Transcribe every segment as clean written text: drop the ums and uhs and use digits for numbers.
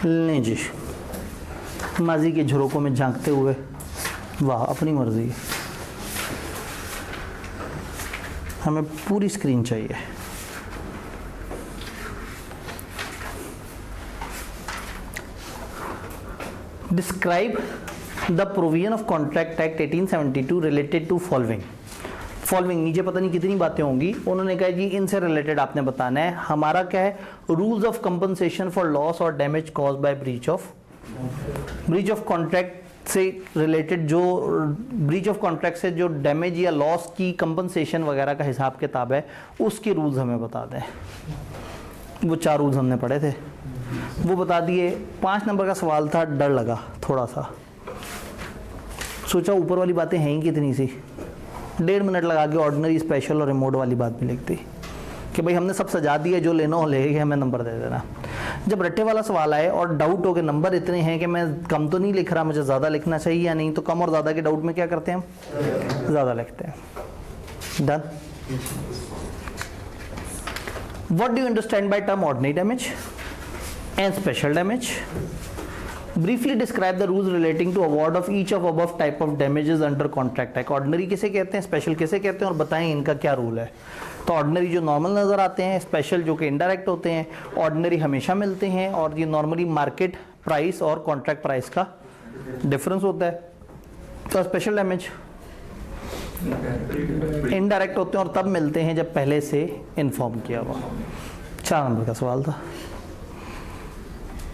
लें जी, माजी के झरोकों में झांकते हुए, वाह अपनी मर्जी, हमें पूरी स्क्रीन चाहिए। Describe the provision of contract act 1872 related to following. नीचे पता नहीं कितनी बातें होंगी, उन्होंने कहा जी इनसे रिलेटेड आपने बताना है। हमारा क्या है, rules of compensation for loss और damage caused by breach of contract से रिलेटेड, जो ब्रीच ऑफ कॉन्ट्रैक्ट से जो डैमेज या लॉस की कंपनसेशन वगैरह का हिसाब किताब है, उसके रूल्स हमें बता दें। वो 4 रूल्स हमने पढ़े थे, वो बता दिए। 5 नंबर का सवाल था, डर लगा थोड़ा सा, सोचा ऊपर वाली बातें हैं ही कितनी सी, 1.5 मिनट लगा के ऑर्डिनरी, स्पेशल और रिमोट वाली बात भी लिखती कि भाई हमने सब सजा दिया, जो लेना हो ले, हमें नंबर दे देना। जब रट्टे वाला सवाल आए और डाउट हो के नंबर इतने हैं कि मैं कम तो नहीं लिख रहा, मुझे ज़्यादा लिखना चाहिए या नहीं, तो कम और ज़्यादा के डाउट में क्या करते हैं हम, ज़्यादा लिखते हैं। Done. What do you understand by term ordinary damage and special damage? Briefly describe the rules relating to award of each of above type of damages under contract act. Ordinary किसे कहते हैं, स्पेशल किसे कहते हैं, और बताएं इनका क्या रूल है। तो ऑर्डिनरी जो नॉर्मल नज़र आते हैं, स्पेशल जो कि इनडायरेक्ट होते हैं, ऑर्डिनरी हमेशा मिलते हैं और ये नॉर्मली मार्केट प्राइस और कॉन्ट्रैक्ट प्राइस का डिफरेंस होता है। तो स्पेशल डैमेज इनडायरेक्ट होते हैं और तब मिलते हैं जब पहले से इन्फॉर्म किया हुआ। 4 नंबर का सवाल था।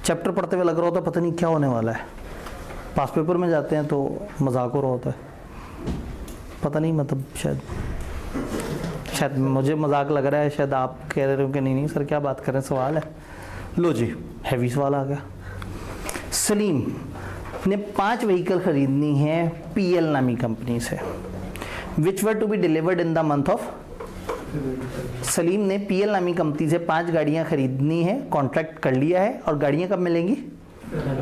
चैप्टर पढ़ते हुए लग रहा होता पता नहीं क्या होने वाला है, पास पेपर में जाते हैं तो मजाक हो रहा होता है, पता नहीं, मतलब शायद मुझे मजाक लग रहा है, शायद आप कह रहे हो कि नहीं सर क्या बात कर रहे हैं, सवाल है। लो जी, हैवी सवाल आ गया। सलीम ने 5 व्हीकल खरीदनी है पीएल नामी कंपनी से, which were to be delivered in the month of. Salim ने पीएल नामी कंपनी से 5 गाड़ियां खरीदनी है, कॉन्ट्रैक्ट कर लिया है, और गाड़ियां कब मिलेंगी,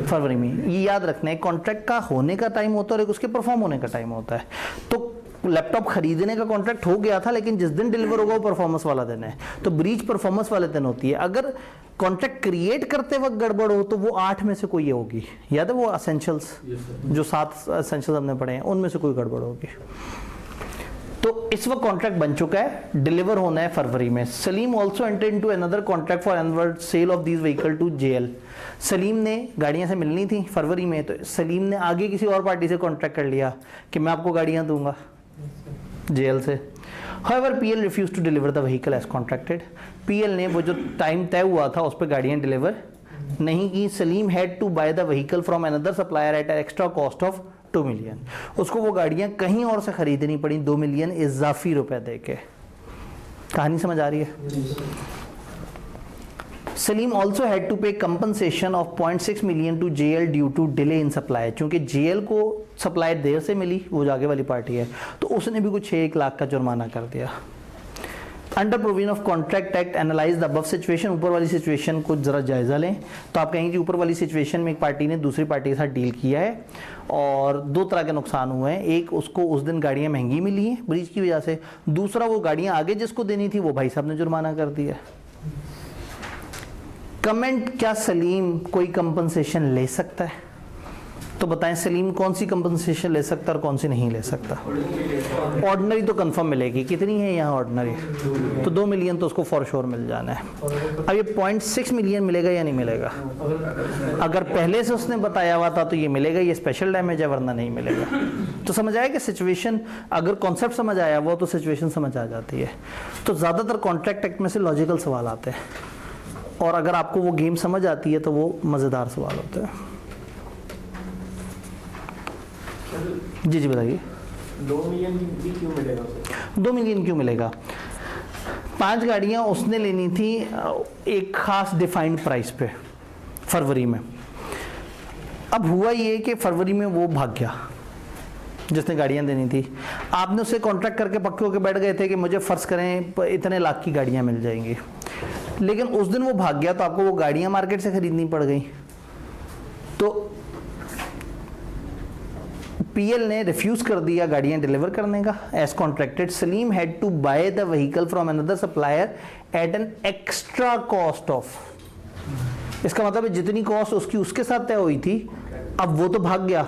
फरवरी में। ये याद रखना है, कॉन्ट्रैक्ट का होने का टाइम होता है और एक उसके परफॉर्म होने का टाइम होता है। तो लैपटॉप खरीदने का कॉन्ट्रैक्ट हो गया था, लेकिन जिस दिन डिलीवर होगा वो परफॉर्मेंस वाला दिन है, तो ब्रीच परफॉर्मेंस वाले दिन होती है। अगर कॉन्ट्रैक्ट क्रिएट करते वक्त गड़बड़ हो तो वो 8 में से कोई होगी, याद है वो असेंशियल्स, जो 7 असेंशियल्स हमने पढ़े हैं, उनमें से कोई गड़बड़ होगी। तो इस वक्त कॉन्ट्रैक्ट बन चुका है, डिलीवर होना है फरवरी में। Salim also enter into another contract for onward sale of these vehicle to JL. Salim ने गाड़ियां से मिलनी थी फरवरी में, तो सलीम ने आगे किसी और पार्टी से कॉन्ट्रैक्ट कर लिया कि मैं आपको गाड़ियां दूंगा जेएल से। However, PL refused to deliver the vehicle as contracted. PL ने वो जो टाइम तय हुआ था उस पर गाड़ियां डिलीवर नहीं की। Salim had to buy the vehicle from another supplier at extra cost of 2 million. उसको वो गाड़ियां कहीं और से खरीदनी पड़ी 2 मिलियन इजाफी रुपए देके। कहानी समझ आ रही है? Salim also had to pay compensation of 0.6 million to JL due to delay in supply. चूंकि जेएल को सप्लाई देर से मिली, वो जो आगे वाली पार्टी है, तो उसने भी कुछ 1 लाख का जुर्माना कर दिया। Under provision of contract act analyse the above situation. ऊपर वाली सिचुएशन को जरा जायजा लें, तो आप कहेंगे कि ऊपर वाली सिचुएशन में एक पार्टी ने दूसरी पार्टी के साथ डील किया है और 2 तरह के नुकसान हुए हैं। एक, उसको उस दिन गाड़ियां महंगी मिली हैं ब्रीच की वजह से। दूसरा, वो गाड़ियां आगे जिसको देनी थी वो भाई साहब ने जुर्माना कर दिया। कमेंट, क्या सलीम कोई कंपनसेशन ले सकता है? तो बताएं सलीम कौन सी कंपनसेशन ले सकता है और कौन सी नहीं ले सकता? ऑर्डिनरी तो कंफर्म मिलेगी। कितनी है यहाँ ऑर्डिनरी? तो 2 मिलियन तो उसको फॉर श्योर मिल जाना है। अब ये 0.6 मिलियन मिलेगा या नहीं मिलेगा? अगर पहले से उसने बताया हुआ था तो ये मिलेगा, ये स्पेशल डैमेज है, वरना नहीं मिलेगा। तो समझ आया कि सिचुएशन, अगर कॉन्सेप्ट समझ आया वो तो सिचुएशन समझ आ जाती है। तो ज़्यादातर कॉन्ट्रैक्ट एक्ट में से लॉजिकल सवाल आते हैं, और अगर आपको वो गेम समझ आती है तो वो मज़ेदार सवाल होते हैं। जी जी बताइए। 2 मिलियन क्यों मिलेगा? 2 मिलियन क्यों मिलेगा? 5 गाड़ियां उसने लेनी थी एक खास डिफाइंड प्राइस पे फरवरी में। अब हुआ ये कि फरवरी में वो भाग गया जिसने गाड़ियां देनी थी। आपने उससे कॉन्ट्रैक्ट करके पक्के होकर बैठ गए थे कि मुझे फर्ज करें इतने लाख की गाड़ियां मिल जाएंगी, लेकिन उस दिन वो भाग गया तो आपको वो गाड़ियां मार्केट से खरीदनी पड़ गई। तो पीएल ने रिफ्यूज कर दिया गाड़ियां डिलीवर करने का as contracted. Salim had to buy the vehicle from another supplier at an extra cost of इसका मतलब है जितनी कॉस्ट उसकी उसके साथ तय हुई थी, अब वो तो भाग गया,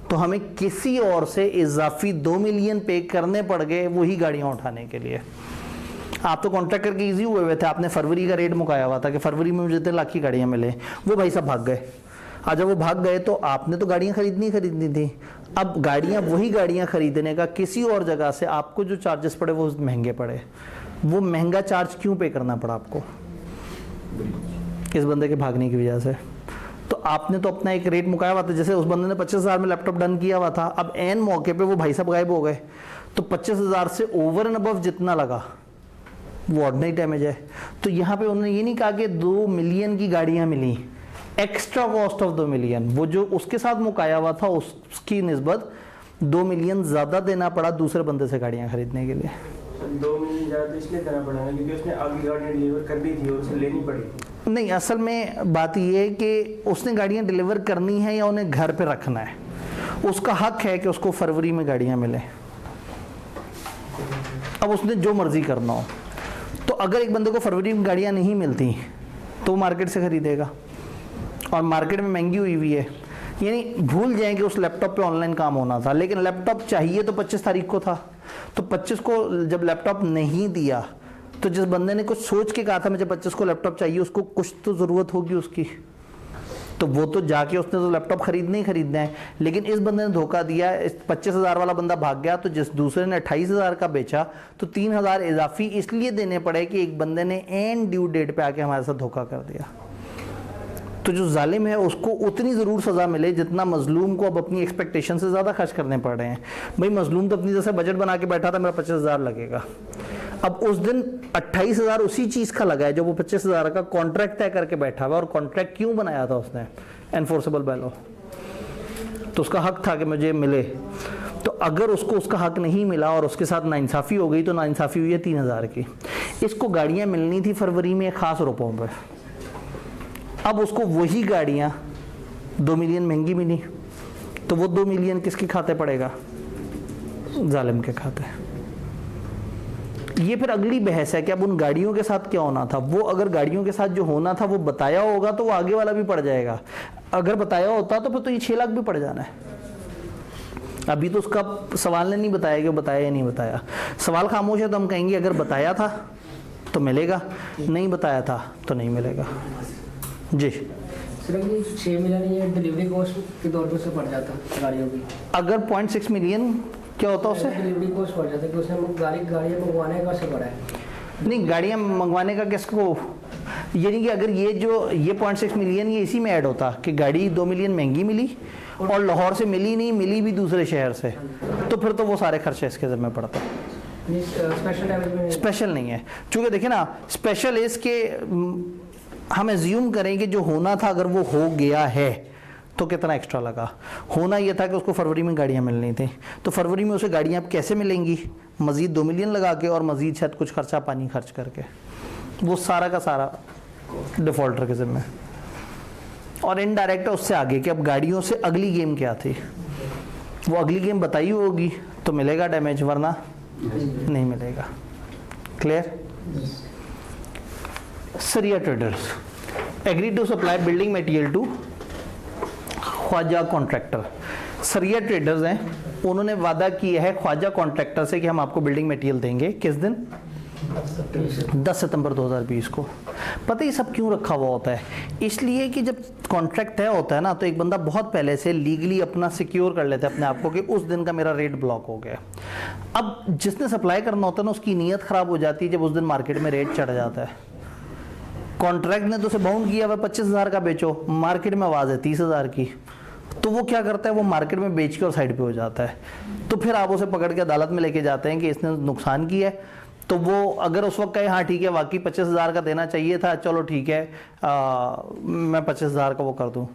तो हमें किसी और से इजाफी 2 मिलियन पे करने पड़ गए वही गाड़ियां उठाने के लिए। आप तो कॉन्ट्रैक्ट करके इजी हुए थे, आपने फरवरी का रेट मुकाया हुआ था कि फरवरी में मुझे इतने लाख की गाड़ियां मिले, वो भाई साहब भाग गए। आज जब वो भाग गए तो आपने तो गाड़ियां खरीदनी थी, अब गाड़ियां वही गाड़ियां खरीदने का किसी और जगह से आपको जो चार्जेस पड़े वो महंगे पड़े। वो महंगा चार्ज क्यों पे करना पड़ा आपको? इस बंदे के भागने की वजह से। तो आपने तो अपना एक रेट मुकाया हुआ था, जैसे उस बंदे ने 25,000 में लैपटॉप डन किया हुआ था, अब एन मौके पे वो भाई साहब गायब हो गए, तो 25,000 से ओवर एंड अबव जितना लगा वो ऑर्डिनरी डैमेज है। तो यहाँ पे उन्होंने ये नहीं कहा कि 2 मिलियन की गाड़ियाँ मिली, एक्स्ट्रा कॉस्ट ऑफ 2 मिलियन, वो जो उसके साथ मुकाया हुआ था उसकी निस्बत 2 मिलियन ज़्यादा देना पड़ा दूसरे बंदे से गाड़ियाँ खरीदने के लिए। 2 मिलियन ज़्यादा तो इसलिए देना पड़ा क्योंकि उसने आगे गाड़ियाँ डिलीवर कर दी थी और उसे लेनी पड़ी। नहीं, असल में बात ये है कि उसने गाड़ियाँ डिलीवर करनी है या उन्हें घर पे रखना है, उसका हक है कि उसको फरवरी में गाड़ियाँ मिले। अब उसने जो मर्जी करना हो, तो अगर एक बंदे को फरवरी में गाड़ियाँ नहीं मिलती तो वो मार्केट से खरीदेगा, और मार्केट में महंगी हुई है। यानी भूल जाएं कि उस लैपटॉप पे ऑनलाइन काम होना था, लेकिन लैपटॉप चाहिए तो 25 तारीख को था, तो 25 को जब लैपटॉप नहीं दिया तो जिस बंदे ने कुछ सोच के कहा था मुझे 25 को लैपटॉप चाहिए, उसको कुछ तो ज़रूरत होगी उसकी, तो वो तो जाके उसने तो लैपटॉप खरीदना ही खरीदना है। लेकिन इस बंदे ने धोखा दिया, इस 25,000 वाला बंदा भाग गया, तो जिस दूसरे ने 28,000 का बेचा तो 3,000 इजाफी इसलिए देने पड़े कि एक बंदे ने एंड ड्यू डेट पे आके हमारे साथ धोखा कर दिया। तो जो जालिम है उसको उतनी ज़रूर सज़ा मिले जितना मजलूम को अब अपनी एक्सपेक्टेशन से ज़्यादा खर्च करने पड़ रहे हैं। भाई मजलूम तो अपनी जैसे बजट बना के बैठा था मेरा 25,000 लगेगा, अब उस दिन 28,000 उसी चीज़ का लगा है जो वो 25,000 का कॉन्ट्रैक्ट तय करके बैठा हुआ। और कॉन्ट्रैक्ट क्यों बनाया था उसने? एनफोर्सेबल बाय लॉ, तो उसका हक था कि मुझे मिले। तो अगर उसको उसका हक नहीं मिला और उसके साथ नाइंसाफ़ी हो गई, तो नाइंसाफ़ी हुई है 3,000 की। इसको गाड़ियाँ मिलनी थी फरवरी में ख़ास रुपयों पर, अब उसको वही गाड़ियाँ 2 मिलियन महंगी मिली, तो वो 2 मिलियन किसके खाते पड़ेगा? जालिम के खाते। ये फिर अगली बहस है कि अब उन गाड़ियों के साथ क्या होना था। वो अगर गाड़ियों के साथ जो होना था वो बताया होगा तो वो आगे वाला भी पड़ जाएगा, अगर बताया होता तो फिर तो ये 6 लाख भी पड़ जाना है। अभी तो उसका सवाल ने नहीं बताया कि बताया या नहीं बताया, सवाल खामोश है, तो हम कहेंगे अगर बताया था तो मिलेगा, नहीं बताया था तो नहीं मिलेगा। जी सर, ये 6 मिलियन ये डिलीवरी कॉस्ट के तौर पे से पड़ जाता गाड़ियों की। अगर 0.6 मिलियन क्या होता है उससे? डिलीवरी कॉस्ट पड़ जाता है कि उसने गाड़ियाँ मंगवाने का से पड़ा है। नहीं, गाड़ियाँ मंगवाने का किसको, ये नहीं कि अगर ये 0.6 मिलियन ये इसी में ऐड होता कि गाड़ी 2 मिलियन महंगी मिली और लाहौर से मिली नहीं, मिली भी दूसरे शहर से, तो फिर तो वो सारे खर्चे इसके ज़िम्मे पड़ता। स्पेशल डैमेज में स्पेशल नहीं है, चूँकि देखिए ना, स्पेशल इसके हम एज्यूम करें कि जो होना था अगर वो हो गया है तो कितना एक्स्ट्रा लगा। होना ये था कि उसको फरवरी में गाड़ियाँ मिलनी थी, तो फरवरी में उसे गाड़ियाँ अब कैसे मिलेंगी? मज़ीद 2 मिलियन लगा के और मज़ीद शायद कुछ खर्चा पानी खर्च करके, वो सारा का सारा डिफ़ॉल्टर के ज़िम्मे। और इनडायरेक्ट उससे आगे कि अब गाड़ियों से अगली गेम क्या थी, वो अगली गेम बताई होगी तो मिलेगा डैमेज, वरना नहीं मिलेगा। Clear? Sariya traders agree to supply building material to Khwaja contractor. Sariya traders हैं, उन्होंने वादा किया है ख्वाजा कॉन्ट्रैक्टर से कि हम आपको बिल्डिंग मटेरियल देंगे। किस दिन? 10 सितंबर 2020 को। पता ही सब क्यों रखा हुआ होता है? इसलिए कि जब कॉन्ट्रैक्ट तय होता है ना, तो एक बंदा बहुत पहले से लीगली अपना सिक्योर कर लेता है अपने आप को कि उस दिन का मेरा रेट ब्लॉक हो गया। अब जिसने सप्लाई करना होता है ना, उसकी नीयत ख़राब हो जाती है जब उस दिन मार्केट में रेट चढ़ जाता है। कॉन्ट्रैक्ट ने तो उसे बाउंड किया हुआ 25,000 का बेचो, मार्केट में आवाज़ है 30,000 की, तो वो क्या करता है, वो मार्केट में बेच के और साइड पे हो जाता है। तो फिर आप उसे पकड़ के अदालत में लेके जाते हैं कि इसने नुकसान किया है। तो वो अगर उस वक्त कहे हाँ ठीक है वाकई 25,000 का देना चाहिए था, चलो ठीक है मैं 25,000 का वो कर दूं,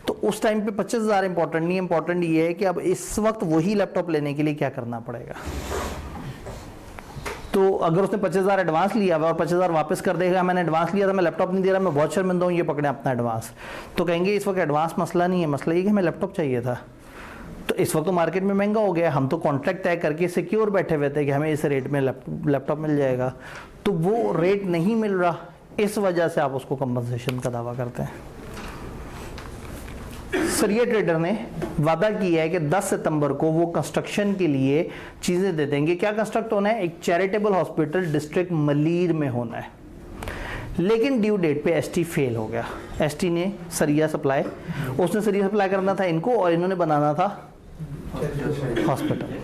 तो उस टाइम पे 25,000 इंपॉर्टेंट नहीं है। इंपॉर्टेंट ये है कि अब इस वक्त वही लैपटॉप लेने के लिए क्या करना पड़ेगा। तो अगर उसने 25,000 एडवांस लिया हुआ और 25,000 वापस कर देगा, मैंने एडवांस लिया था, मैं लैपटॉप नहीं दे रहा, मैं बहुत शर्मिंदा हूँ, ये पकड़े अपना एडवांस, तो कहेंगे इस वक्त एडवांस मसला नहीं है, मसला ये कि हमें लैपटॉप चाहिए था। तो इस वक्त तो मार्केट में महंगा हो गया, हम तो कॉन्ट्रैक्ट तय करके सिक्योर बैठे हुए थे कि हमें इस रेट में लैपटॉप मिल जाएगा, तो वो रेट नहीं मिल रहा, इस वजह से आप उसको कंपनसेशन का दावा करते हैं। सरिया ट्रेडर ने वादा किया है कि 10 सितंबर को वो कंस्ट्रक्शन के लिए चीज़ें दे देंगे। क्या कंस्ट्रक्ट होना है? एक चैरिटेबल हॉस्पिटल डिस्ट्रिक्ट मलीर में होना है, लेकिन ड्यू डेट पे एसटी फेल हो गया। एसटी ने सरिया सप्लाई, उसने सरिया सप्लाई करना था इनको और इन्होंने बनाना था hospital.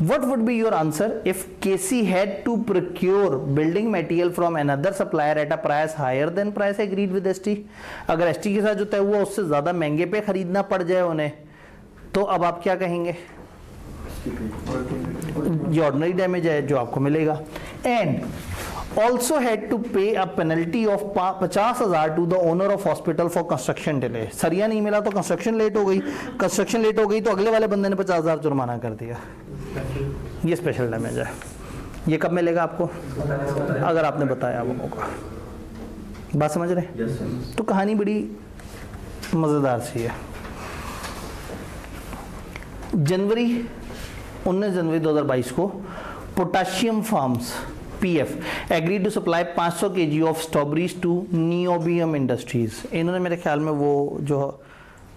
What would be your answer if KC had to procure building material from another supplier at a price higher than price agreed with ST? अगर ST के साथ जो तय हुआ उससे ज़्यादा महंगे पे खरीदना पड़ जाए उन्हें, तो अब आप क्या कहेंगे? ये ऑर्डिनरी डैमेज है जो आपको मिलेगा। And also had to pay a penalty of 50,000 to the owner of hospital for construction delay। सरिया नहीं मिला तो कंस्ट्रक्शन लेट हो गई, कंस्ट्रक्शन लेट हो गई तो अगले वाले बंदे ने 50,000 जुर्माना कर दिया। ये स्पेशल डैमेज है। ये कब मिलेगा आपको? अगर आपने बताया वो मौका। बात समझ रहे? तो कहानी बड़ी मज़ेदार सी है। जनवरी 19 जनवरी 2022 को potassium farms PF agree to supply 500 kg of strawberries to niobium industries. इन्होंने मेरे ख्याल में वो जो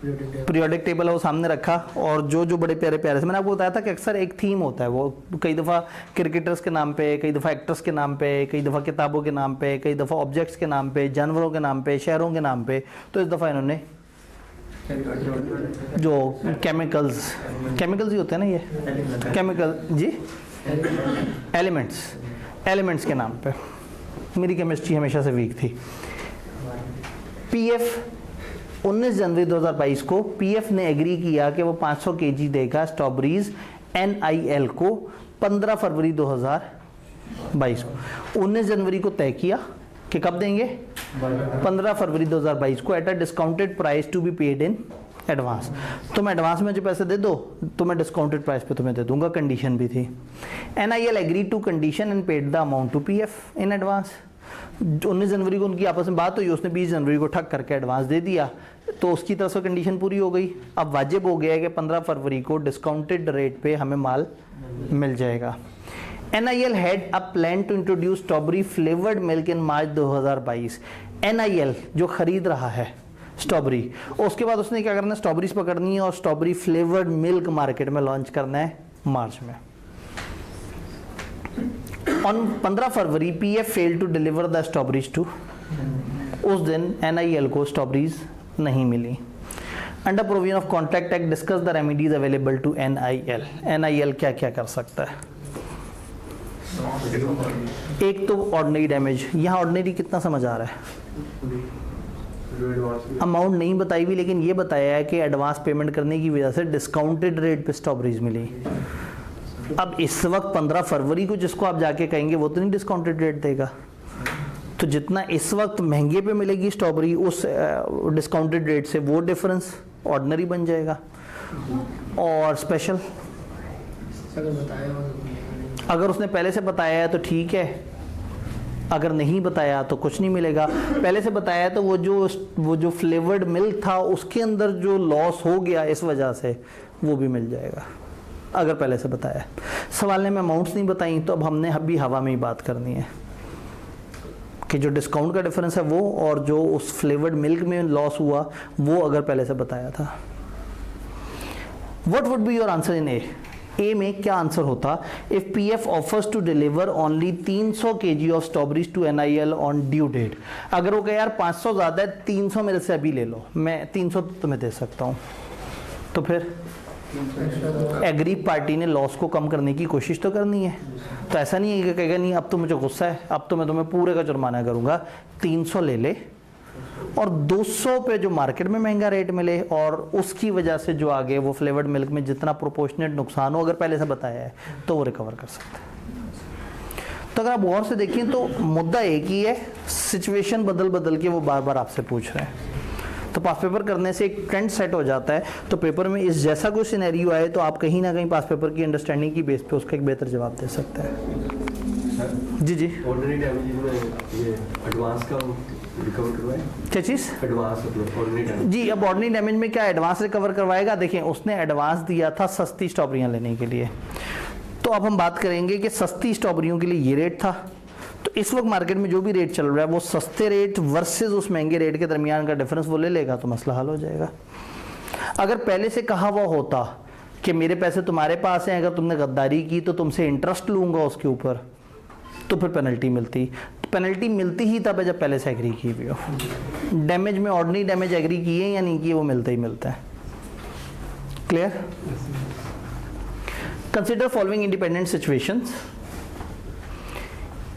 पीरियोडिक टेबल है वो सामने रखा और जो जो बड़े प्यारे प्यारे से, मैंने आपको बताया था कि अक्सर एक थीम होता है, वो कई दफ़ा क्रिकेटर्स के नाम पे, कई दफ़ा एक्टर्स के नाम पे, कई दफ़ा किताबों के नाम पे, कई दफ़ा ऑब्जेक्ट्स के नाम पे, जानवरों के नाम पे, शहरों के नाम पे। तो इस दफ़ा इन्होंने जो केमिकल्स ही होते हैं ना, ये केमिकल जी, एलिमेंट्स के नाम पे। मेरी केमिस्ट्री हमेशा से वीक थी। PF 19 जनवरी 2022 को PF ने एग्री किया कि वो 500 kg देगा स्ट्रॉबेरीज NIL को 15 फरवरी 2022 को। 19 जनवरी को तय किया कि कब देंगे? 15 फरवरी 2022 को at a discounted price to be paid in advance. तुम एडवांस में जो पैसे दे दो तो मैं डिस्काउंटेड प्राइस पे तुम्हें दे दूंगा, कंडीशन भी थी। NIL agree to condition and paid the amount to PF in advance. 19 जनवरी को उनकी आपस में बात हुई, उसने 20 जनवरी को ठक करके एडवांस दे दिया, तो उसकी तरफ से कंडीशन पूरी हो गई। अब वाजिब हो गया है कि 15 फरवरी को डिस्काउंटेड रेट पे हमें माल मिल जाएगा। NIL had a plan to introduce strawberry flavored milk in March 2022। NIL जो खरीद रहा है स्ट्रॉबेरी, उसके बाद उसने क्या करना है? स्ट्रॉबेरीज पकड़नी है और स्ट्रॉबेरी फ्लेवर्ड मिल्क मार्केट में लॉन्च करना है मार्च में। ऑन 15 फरवरी PF fail to deliver the strawberries to. उस दिन NIL को स्ट्रॉबेरीज नहीं मिली। Under provision of contract act discuss the remedies available to NIL। NIL क्या क्या कर सकता है? एक तो ऑर्डिनरी डैमेज। यहाँ ऑर्डिनरी कितना समझ आ रहा है? अमाउंट नहीं बताई हुई, लेकिन ये बताया है कि एडवांस पेमेंट करने की वजह से डिस्काउंटेड रेट पे स्ट्रॉबेरीज मिली। अब इस वक्त 15 फरवरी को जिसको आप जाके कहेंगे वो तो नहीं डिस्काउंटेड रेट देगा, तो जितना इस वक्त महंगे पे मिलेगी स्ट्रॉबेरी उस डिस्काउंटेड रेट से वो डिफरेंस ऑर्डिनरी बन जाएगा। और स्पेशल अगर उसने पहले से बताया है तो ठीक है, अगर नहीं बताया तो कुछ नहीं मिलेगा। पहले से बताया तो वो जो फ्लेवर्ड मिल्क था उसके अंदर जो लॉस हो गया इस वजह से वो भी मिल जाएगा, अगर पहले से बताया। सवाल ने में अमाउंट्स नहीं बताई, तो अब हमने अभी हवा में ही बात करनी है कि जो डिस्काउंट का डिफरेंस है वो और जो उस फ्लेवर्ड मिल्क में लॉस हुआ वो अगर पहले से बताया था। What would be your answer in a में क्या आंसर होता? If PF offers to deliver only 300 kg of strawberries to NIL on due date. अगर वो कहे यार 500 ज़्यादा है, 300 मेरे से अभी ले लो, मैं 300 तुम्हें दे सकता हूँ, तो फिर एग्री पार्टी ने लॉस को कम करने की कोशिश तो करनी है। तो ऐसा नहीं है कि कहेगा नहीं अब तो मुझे गुस्सा है, अब तो मैं तुम्हें पूरे का जुर्माना करूँगा, 300 ले ले और 200 पे जो मार्केट में महंगा रेट मिले और उसकी वजह से जो आगे वो फ्लेवर्ड मिल्क में जितना प्रोपोर्शनेट नुकसान हो, अगर पहले से बताया है तो वो रिकवर कर सकते हैं। तो अगर आप गौर से देखें तो मुद्दा एक ही है, सिचुएशन बदल बदल के वो बार बार आपसे पूछ रहे हैं। तो पास पेपर करने से एक ट्रेंड सेट हो जाता है, तो पेपर में इस जैसा कोई सिनेरियो आए तो आप कहीं ना कहीं पास पेपर की अंडरस्टैंडिंग की बेस पे उसका एक बेहतर जवाब दे सकते हैं। जी जी, ऑर्डिनरी डैमेज में ये एडवांस का रिकवर करवाए, क्या चीज़? Advance ordinary damage. जी, अब ऑर्डिनरी डैमेज में क्या एडवांस रिकवर करवाएगा? देखें, उसने एडवांस दिया था सस्ती स्ट्रॉबेरियाँ लेने के लिए, तो अब हम बात करेंगे कि सस्ती स्ट्रॉबेरियों के लिए ये रेट था, तो इस वक्त मार्केट में जो भी रेट चल रहा है वो सस्ते रेट वर्सेस उस महंगे रेट के दरमियान का डिफरेंस वो ले लेगा तो मसला हल हो जाएगा। अगर पहले से कहा हुआ होता कि मेरे पैसे तुम्हारे पास हैं, अगर तुमने गद्दारी की तो तुमसे इंटरेस्ट लूंगा उसके ऊपर, तो फिर पेनल्टी मिलती। तो पेनल्टी मिलती ही तब है जब पहले से एग्री की हुई हो। डैमेज में ऑर्डिनरी डैमेज एग्री किए या नहीं किए वो मिलता ही मिलता है। Clear? Consider following independent situations.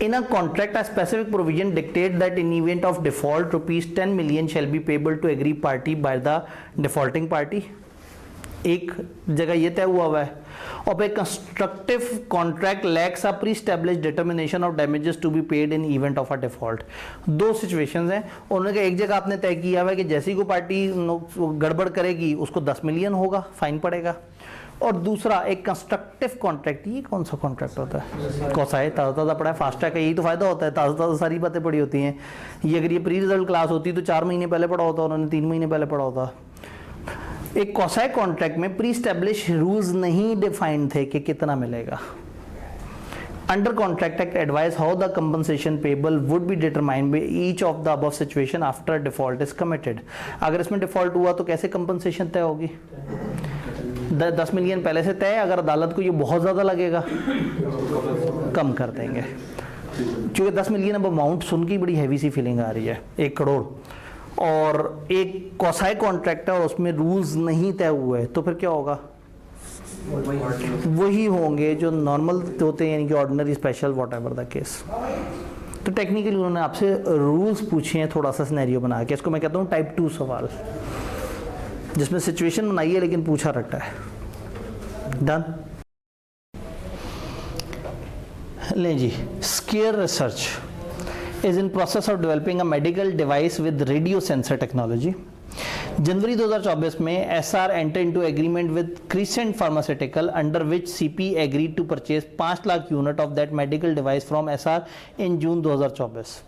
In a contract, a specific provision dictates that in event of default, rupees 10 million shall be payable to agree party by the defaulting party. एक जगह ये तय हुआ है। और a constructive contract lacks a pre-established determination of damages to be paid in event of a default. दो situations हैं। उन्होंने कहा एक जगह आपने तय किया हुआ है कि जैसी कोई पार्टी गड़बड़ करेगी उसको 10 मिलियन होगा, फाइन पड़ेगा। और दूसरा एक कंस्ट्रक्टिव कॉन्ट्रैक्ट। ये कौन सा कॉन्ट्रैक्ट होता है? कौसा है? ताज़ा पड़ा है, फास्टैग का यही तो फ़ायदा होता है, ताज़ा सारी बातें पड़ी होती हैं। ये अगर ये प्री रिजल्ट क्लास होती तो 4 महीने पहले पढ़ा होता, उन्होंने 3 महीने पहले पढ़ा होता। एक कौसा कॉन्ट्रैक्ट में प्री स्टैब्लिश रूल्स नहीं डिफाइंड थे कि कितना मिलेगा। Under contract act advice how the compensation payable would be determined by each of the above situation after default is committed. अगर इसमें डिफॉल्ट हुआ तो कैसे कंपनसेशन तय होगी? 10 मिलियन पहले से तय, अगर अदालत को ये बहुत ज़्यादा लगेगा कम कर देंगे। क्योंकि 10 मिलियन अब अमाउंट सुन के बड़ी हैवी सी फीलिंग आ रही है, 1 करोड़, और एक कौसाई कॉन्ट्रैक्ट है और उसमें रूल्स नहीं तय हुए, तो फिर क्या होगा? वही होंगे जो नॉर्मल होते हैं, यानी कि ordinary, special, what ever the case. तो टेक्निकली उन्होंने आपसे रूल्स पूछे हैं थोड़ा सा सिनेरियो बना के। इसको मैं कहता हूँ टाइप 2 सवाल, जिसमें सिचुएशन बनाई है लेकिन पूछा रटा है। डन? लें जी, scare research is in process of developing a medical device with radio sensor technology. जनवरी 2024 में SR entered into agreement with Crescent Pharmaceutical under which CP agreed to purchase 5 lakh unit of that medical device from SR in June 2024।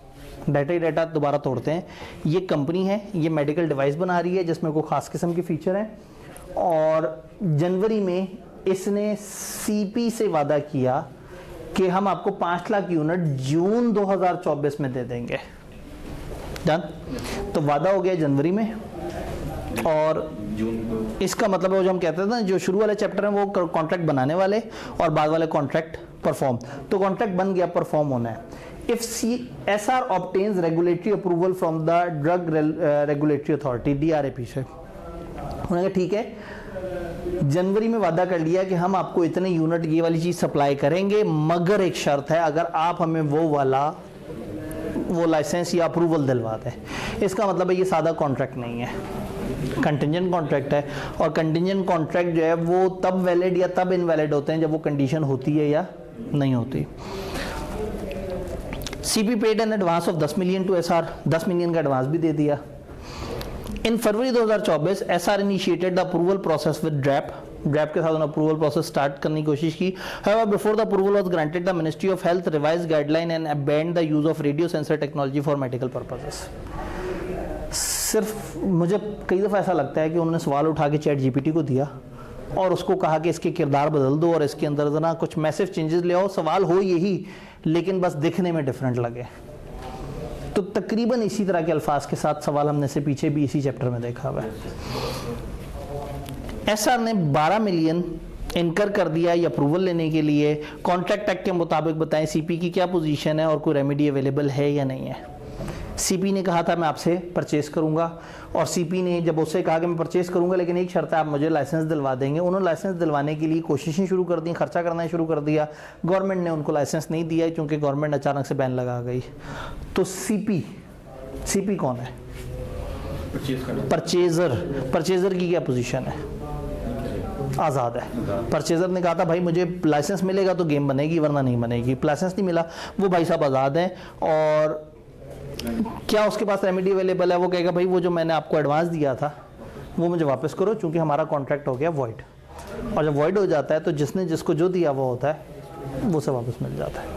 Data he data दोबारा तोड़ते हैं। ये company है, ये medical device बना रही है जिसमें कोई ख़ास किस्म के फीचर हैं, और जनवरी में इसने CP से वादा किया कि हम आपको 5 लाख यूनिट जून 2024 में दे देंगे। डन? तो वादा हो गया जनवरी में, और इसका मतलब है जो हम कहते थे ना, जो शुरू वाले चैप्टर हैं वो कॉन्ट्रैक्ट बनाने वाले और बाद वाले कॉन्ट्रैक्ट परफॉर्म। तो कॉन्ट्रैक्ट बन गया, परफॉर्म होना है। If SR obtains regulatory approval from the Drug Regulatory Authority DRAP से, उन्होंने कहा ठीक है, जनवरी में वादा कर लिया कि हम आपको इतने यूनिट ये वाली चीज़ सप्लाई करेंगे, मगर एक शर्त है, अगर आप हमें वो लाइसेंस या अप्रूवल दिलवा दें। इसका मतलब है ये सादा कॉन्ट्रैक्ट नहीं है, कंटिजेंट कॉन्ट्रैक्ट है। और कंटिजेंट कॉन्ट्रैक्ट जो है वो तब वैलिड या तब इनवैलिड होते हैं जब वो कंडीशन होती है या नहीं होती। CP paid an advance of 10 million to SR, 10 million का एडवांस भी दे दिया। In February 2024 SR initiated the approval process with DRAP के साथ उन्होंने अप्रूवल प्रोसेस स्टार्ट करने की कोशिश की। However, before the approval was granted, the Ministry of Health revised guideline and banned the use of radio sensor technology for medical purposes। सिर्फ मुझे कई दफ़ा ऐसा लगता है कि उन्होंने सवाल उठा के ChatGPT को दिया और उसको कहा कि इसके किरदार बदल दो और इसके अंदर जना कुछ मैसिव चेंजेस ले आओ, सवाल हो यही लेकिन बस दिखने में डिफरेंट लगे। तो तकरीबन इसी तरह के अल्फाज के साथ सवाल हमने से पीछे भी इसी चैप्टर में देखा हुआ है। SR ने 12 मिलियन इनकर कर दिया ये अप्रूवल लेने के लिए। कॉन्ट्रैक्ट एक्ट के मुताबिक बताएं CP की क्या पोजीशन है और कोई रेमेडी अवेलेबल है या नहीं है। CP ने कहा था मैं आपसे परचेस करूंगा, और CP ने जब उससे कहा कि मैं परचेस करूंगा लेकिन एक शर्त है, आप मुझे लाइसेंस दिलवा देंगे। उन्होंने लाइसेंस दिलवाने के लिए कोशिशें शुरू कर दी, खर्चा करना शुरू कर दिया। गवर्नमेंट ने उनको लाइसेंस नहीं दिया क्योंकि गवर्नमेंट अचानक से बैन लगा गई। तो CP कौन है? परचेजर की क्या पोजीशन है? आज़ाद है। परचेजर ने कहा था भाई मुझे लाइसेंस मिलेगा तो गेम बनेगी वरना नहीं बनेगी। लाइसेंस नहीं मिला, वो भाई साहब आज़ाद हैं, और क्या उसके पास रेमेडी अवेलेबल है? वो कहेगा भाई वो जो मैंने आपको एडवांस दिया था वो मुझे वापस करो, क्योंकि हमारा कॉन्ट्रैक्ट हो गया वॉइड। और जब वॉइड हो जाता है तो जिसने जिसको जो दिया वो होता है वो से वापस मिल जाता है।